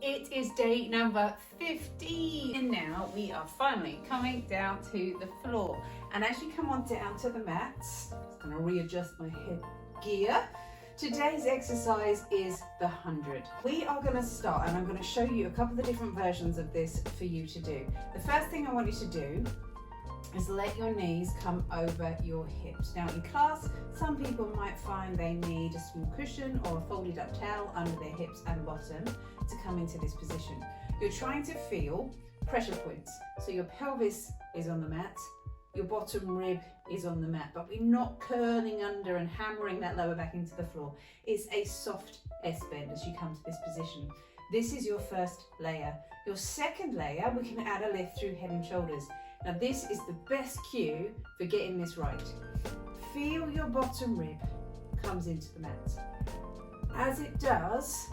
It is day number 15 and now we are finally coming down to the floor. And as you come on down to the mat, I'm going to readjust my head gear. Today's exercise is the 100. We are going to start, and I'm going to show you a couple of the different versions of this for you to do. The first thing I want you to do is let your knees come over your hips. Now in class, some people might find they need a small cushion or a folded up towel under their hips and bottom to come into this position. You're trying to feel pressure points. So your pelvis is on the mat, your bottom rib is on the mat, but we're not curling under and hammering that lower back into the floor. It's a soft S-bend as you come to this position. This is your first layer. Your second layer, we can add a lift through head and shoulders. Now this is the best cue for getting this right. Feel your bottom rib comes into the mat. As it does,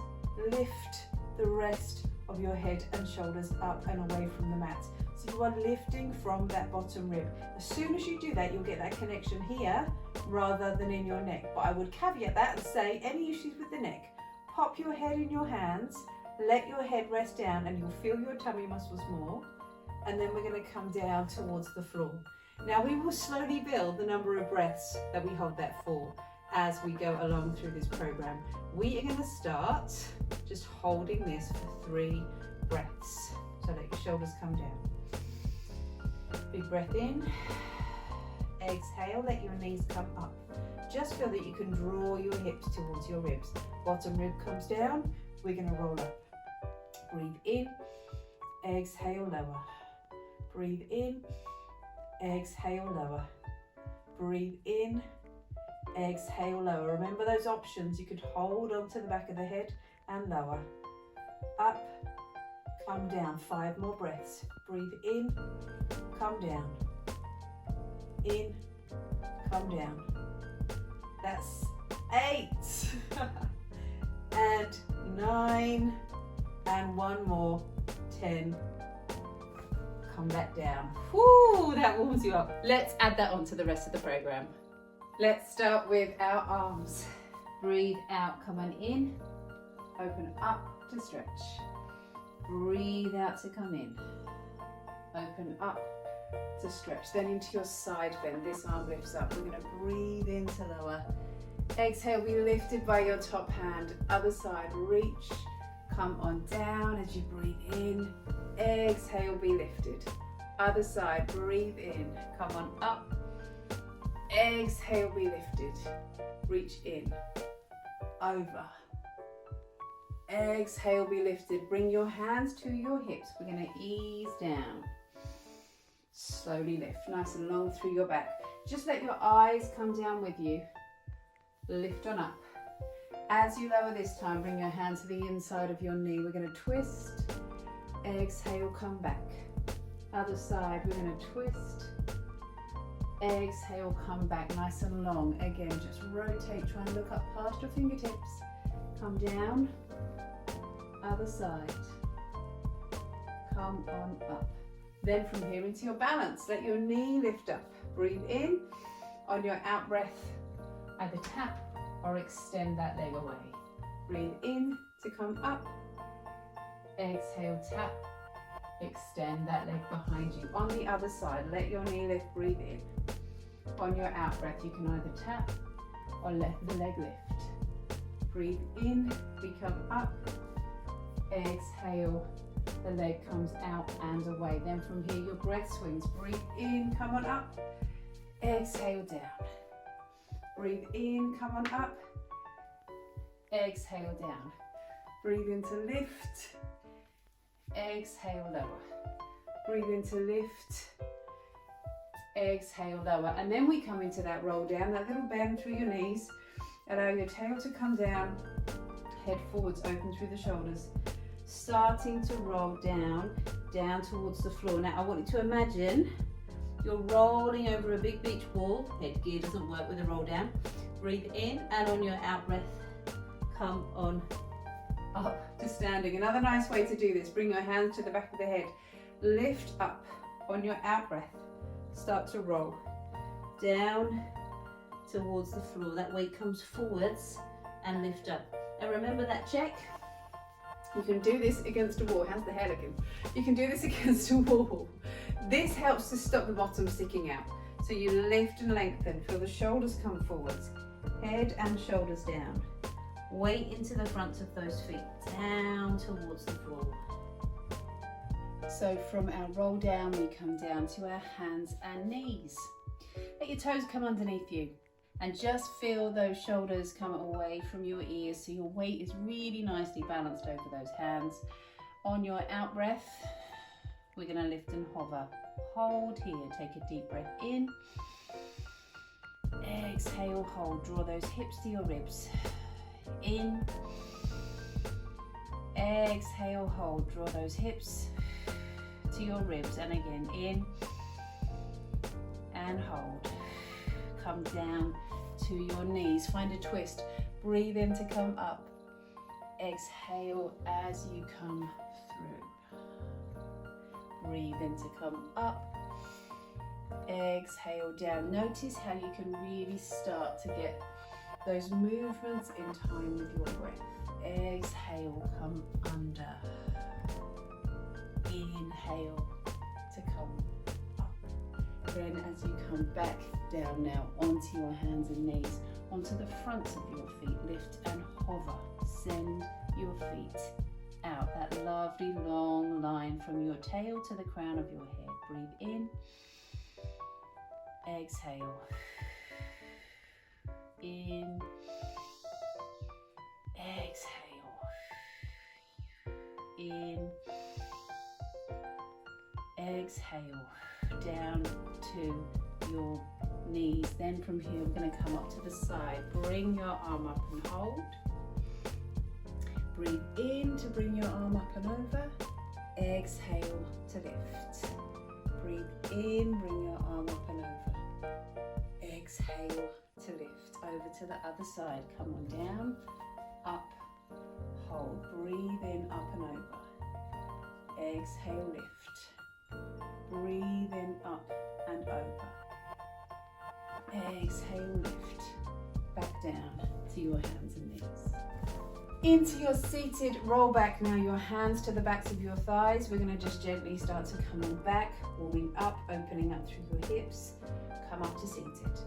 lift the rest of your head and shoulders up and away from the mat. So you are lifting from that bottom rib. As soon as you do that, you'll get that connection here rather than in your neck. But I would caveat that and say, any issues with the neck, pop your head in your hands, let your head rest down and you'll feel your tummy muscles more. And then we're going to come down towards the floor. Now we will slowly build the number of breaths that we hold that for as we go along through this program. We are going to start just holding this for 3 breaths. So let your shoulders come down. Big breath in. Exhale, let your knees come up. Just feel that you can draw your hips towards your ribs. Bottom rib comes down. We're going to roll up. Breathe in. Exhale, lower. Breathe in, exhale, lower. Breathe in, exhale, lower. Remember those options. You could hold onto the back of the head and lower. Up, come down. 5 more breaths. Breathe in, come down. In, come down. That's 8. And 9. And 1 more. 10. Come back down. Whoo, that warms you up. Let's add that on to the rest of the program. Let's start with our arms. Breathe out, come on in. Open up to stretch. Breathe out to come in. Open up to stretch. Then into your side bend. This arm lifts up. We're going to breathe in to lower. Exhale, be lifted by your top hand. Other side, reach. Come on down as you breathe in. Exhale, be lifted. Other side, breathe in. Come on up. Exhale, be lifted. Reach in. Over. Exhale, be lifted. Bring your hands to your hips. We're going to ease down. Slowly lift. Nice and long through your back. Just let your eyes come down with you. Lift on up. As you lower this time, bring your hand to the inside of your knee. We're going to twist. Exhale, come back. Other side, we're going to twist. Exhale, come back nice and long. Again, just rotate. Try and look up past your fingertips. Come down. Other side. Come on up. Then from here into your balance, let your knee lift up. Breathe in. On your out breath, either tap or extend that leg away. Breathe in to come up. Exhale, tap. Extend that leg behind you. On the other side, let your knee lift. Breathe in. On your out breath, you can either tap or let the leg lift. Breathe in, we come up. Exhale, the leg comes out and away. Then from here, your breath swings. Breathe in, come on up. Exhale, down. Breathe in, come on up. Exhale, down. Breathe in to lift. Exhale, lower. Breathe in to lift. Exhale, lower. And then we come into that roll down, that little bend through your knees. Allow your tail to come down. Head forwards, open through the shoulders. Starting to roll down towards the floor. Now I want you to imagine you're rolling over a big beach ball. Headgear doesn't work with a roll down. Breathe in, and on your out breath, come on up to standing. Another nice way to do this, bring your hands to the back of the head. Lift up on your out breath. Start to roll down towards the floor. That weight comes forwards and lift up. And remember that check? You can do this against a wall. How's the hair looking? You can do this against a wall. This helps to stop the bottom sticking out. So you lift and lengthen, feel the shoulders come forwards, head and shoulders down. Weight into the front of those feet, down towards the floor. So from our roll down, we come down to our hands and knees. Let your toes come underneath you and just feel those shoulders come away from your ears so your weight is really nicely balanced over those hands. On your out breath, we're going to lift and hover. Hold here, take a deep breath in. Exhale, hold, draw those hips to your ribs. In. Exhale, hold, draw those hips to your ribs, and again in and hold. Come down to your knees, find a twist, breathe in to come up, exhale as you come through, breathe in to come up, exhale down. Notice how you can really start to get those movements in time with your breath. Exhale, come under. Inhale to come up. Then as you come back down now onto your hands and knees, onto the fronts of your feet, lift and hover. Send your feet out. That lovely long line from your tail to the crown of your head. Breathe in. Exhale. In. Exhale. In. Exhale, down to your knees. Then from here we're going to come up to the side. Bring your arm up and hold. Breathe in to bring your arm up and over. Exhale to lift. Breathe in, bring your arm up and over. Exhale to lift. Over to the other side. Come on down, up, hold. Breathe in, up and over. Exhale, lift. Breathe in, up and over. Exhale, lift. Back down to your hands and knees. Into your seated roll back. Now your hands to the backs of your thighs. We're going to just gently start to come on back, warming up, opening up through your hips. Come up to seated.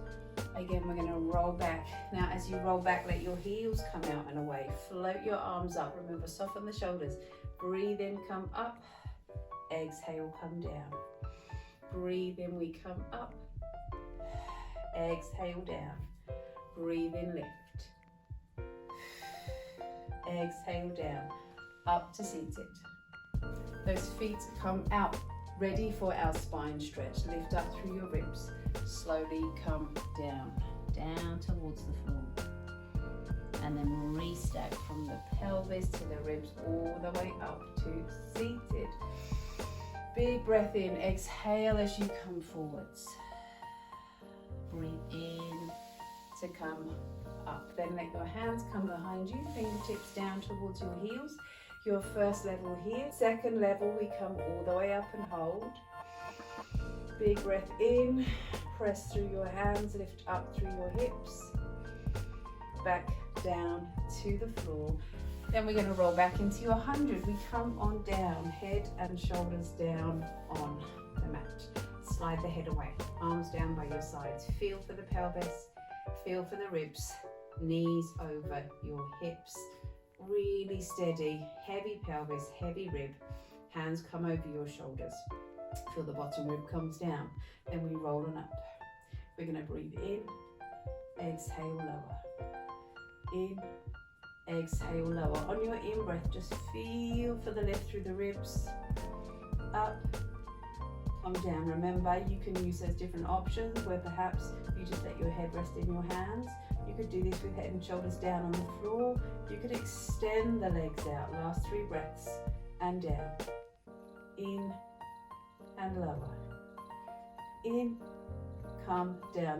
Again, we're going to roll back. Now as you roll back, let your heels come out and away. Float your arms up. Remember, soften the shoulders. Breathe in, come up. Exhale, come down. Breathe in, we come up. Exhale, down. Breathe in, lift. Exhale, down. Up to seated. Those feet come out, ready for our spine stretch. Lift up through your ribs. Slowly come down, down towards the floor. And then restack from the pelvis to the ribs all the way up to seated. Big breath in, exhale as you come forwards. Breathe in to come up. Then let your hands come behind you, fingertips down towards your heels. Your first level here. Second level, we come all the way up and hold. Big breath in, press through your hands, lift up through your hips. Back down to the floor. Then we're going to roll back into your 100. We come on down, head and shoulders down on the mat. Slide the head away, arms down by your sides. Feel for the pelvis, feel for the ribs, knees over your hips. Really steady, heavy pelvis, heavy rib. Hands come over your shoulders. Feel the bottom rib comes down. Then we roll on up. We're going to breathe in, exhale, lower. In, exhale, lower. On your in-breath, just feel for the lift through the ribs. Up, come down. Remember, you can use those different options where perhaps you just let your head rest in your hands. You could do this with head and shoulders down on the floor. You could extend the legs out. Last 3 breaths. And down. In and lower. In, come down.